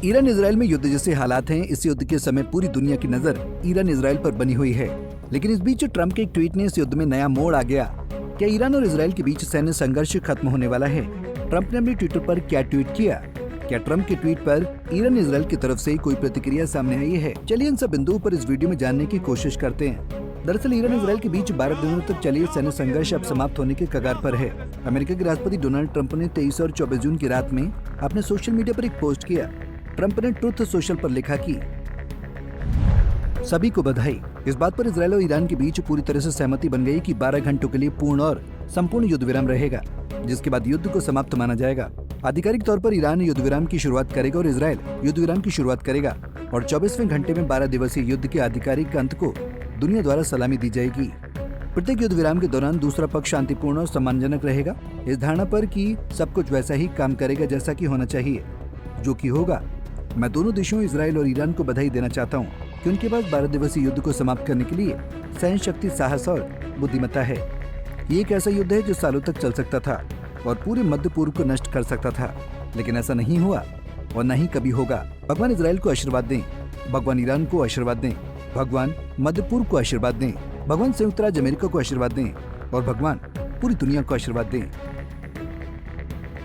Iran Israel में युद्ध जैसे हालात हैं। इस युद्ध के समय पूरी दुनिया की नजर ईरान इजराइल पर बनी हुई है, लेकिन इस बीच ट्रंप के एक ट्वीट ने इस युद्ध में नया मोड़ आ गया। क्या ईरान और इजराइल के बीच सैन्य संघर्ष खत्म होने वाला है? ट्रंप ने अपने ट्विटर पर क्या ट्वीट किया? क्या ट्रंप के ट्वीट पर ईरान इजराइल की तरफ से कोई प्रतिक्रिया सामने आई है? चलिए इन सब बिंदुओं पर इस वीडियो में जानने की कोशिश करते हैं। दरअसल ईरान इजराइल के बीच 12 दिनों तक चले सैन्य संघर्ष अब समाप्त होने के कगार पर है। अमेरिका के राष्ट्रपति डोनाल्ड ट्रंप ने 23 और 24 जून की रात में अपने सोशल मीडिया पर एक पोस्ट किया। ट्रंप ने ट्रुथ सोशल पर लिखा कि सभी को बधाई। इस बात पर इजराइल और ईरान के बीच पूरी तरह से सहमति बन गई कि 12 घंटों के लिए पूर्ण और संपूर्ण युद्ध विराम रहेगा, जिसके बाद युद्ध को समाप्त माना जाएगा। आधिकारिक तौर पर ईरान युद्ध विराम की शुरुआत करेगा और इजराइल युद्ध विराम की शुरुआत करेगा और 24वें घंटे में 12 दिवसीय युद्ध के आधिकारिक अंत को दुनिया द्वारा सलामी दी जाएगी। प्रत्येक युद्ध विराम के दौरान दूसरा पक्ष शांतिपूर्ण और सम्मानजनक रहेगा, इस धारणा पर कि सब कुछ वैसा ही काम करेगा जैसा कि होना चाहिए, जो कि होगा। मैं दोनों देशों इजराइल और ईरान को बधाई देना चाहता हूं कि उनके पास 12 दिवसीय युद्ध को समाप्त करने के लिए सहन शक्ति, साहस और बुद्धिमत्ता है। ये एक ऐसा युद्ध है जो सालों तक चल सकता था और पूरे मध्य पूर्व को नष्ट कर सकता था, लेकिन ऐसा नहीं हुआ और न ही कभी होगा। भगवान इजराइल को आशीर्वाद दें, भगवान ईरान को आशीर्वाद दें, भगवान मध्य पूर्व को आशीर्वाद दें, भगवान संयुक्त राज्य अमेरिका को आशीर्वाद दें और भगवान पूरी दुनिया को आशीर्वाद दें।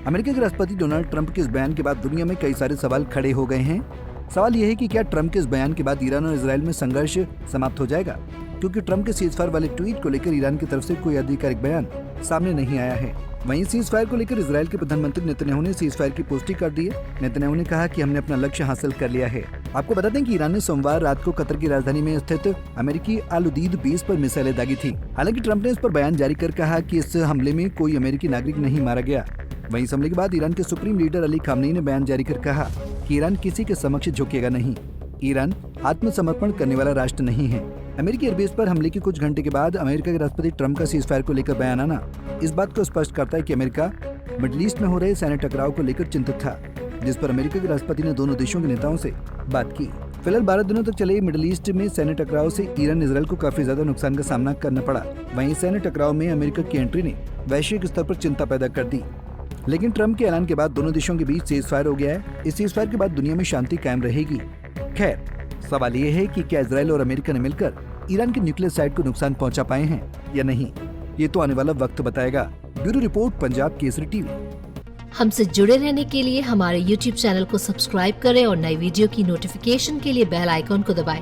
अमेरिका के राष्ट्रपति डोनाल्ड ट्रंप के इस बयान के बाद दुनिया में कई सारे सवाल खड़े हो गए हैं। सवाल यह है कि क्या ट्रंप के इस बयान के बाद ईरान और इजराइल में संघर्ष समाप्त हो जाएगा, क्योंकि ट्रंप के सीजफायर वाले ट्वीट को लेकर ईरान की तरफ से कोई आधिकारिक बयान सामने नहीं आया है। वहीं सीजफायर को लेकर इजराइल के प्रधानमंत्री नेतन्याहू ने सीजफायर की पुष्टि कर दी है। नेतन्याहू ने कहा कि हमने अपना लक्ष्य हासिल कर लिया है। आपको बता दें कि ईरान ने सोमवार रात को कतर की राजधानी में स्थित अमेरिकी अल उदीद बेस पर मिसाइलें दागी थी। हालांकि ट्रंप ने इस पर बयान जारी कर कहा कि इस हमले में कोई अमेरिकी नागरिक नहीं मारा गया। वहीं इस हमले के बाद ईरान के सुप्रीम लीडर अली खामनेई ने बयान जारी कर कहा कि ईरान किसी के समक्ष झुकेगा नहीं। ईरान आत्मसमर्पण करने वाला राष्ट्र नहीं है। अमेरिकी एयरबेस पर हमले के कुछ घंटे के बाद अमेरिका के राष्ट्रपति ट्रंप का सीजफायर को लेकर बयान आना इस बात को स्पष्ट करता है कि अमेरिका मिडिल ईस्ट में हो रहे सैन्य टकराव को लेकर चिंतित था, जिस पर अमेरिका के राष्ट्रपति ने दोनों देशों के नेताओं से बात की। फिलहाल 12 दिनों तक चले मिडिल ईस्ट में सैन्य टकराव से ईरान इजराइल को काफी ज्यादा नुकसान का सामना करना पड़ा। वहीं सैन्य टकराव में अमेरिका की एंट्री ने वैश्विक स्तर पर चिंता पैदा कर दी, लेकिन ट्रंप के ऐलान के बाद दोनों देशों के बीच सीजफायर हो गया है। इस सीजफायर के बाद दुनिया में शांति कायम रहेगी। खैर, सवाल ये है कि क्या इजराइल और अमेरिका ने मिलकर ईरान के न्यूक्लियर साइट को नुकसान पहुंचा पाए हैं या नहीं, ये तो आने वाला वक्त बताएगा। Bureau report, Punjab Kesari TV. हमसे जुड़े रहने के लिए हमारे YouTube चैनल को सब्सक्राइब करें और नई वीडियो की नोटिफिकेशन के लिए बेल आइकॉन को दबाएं।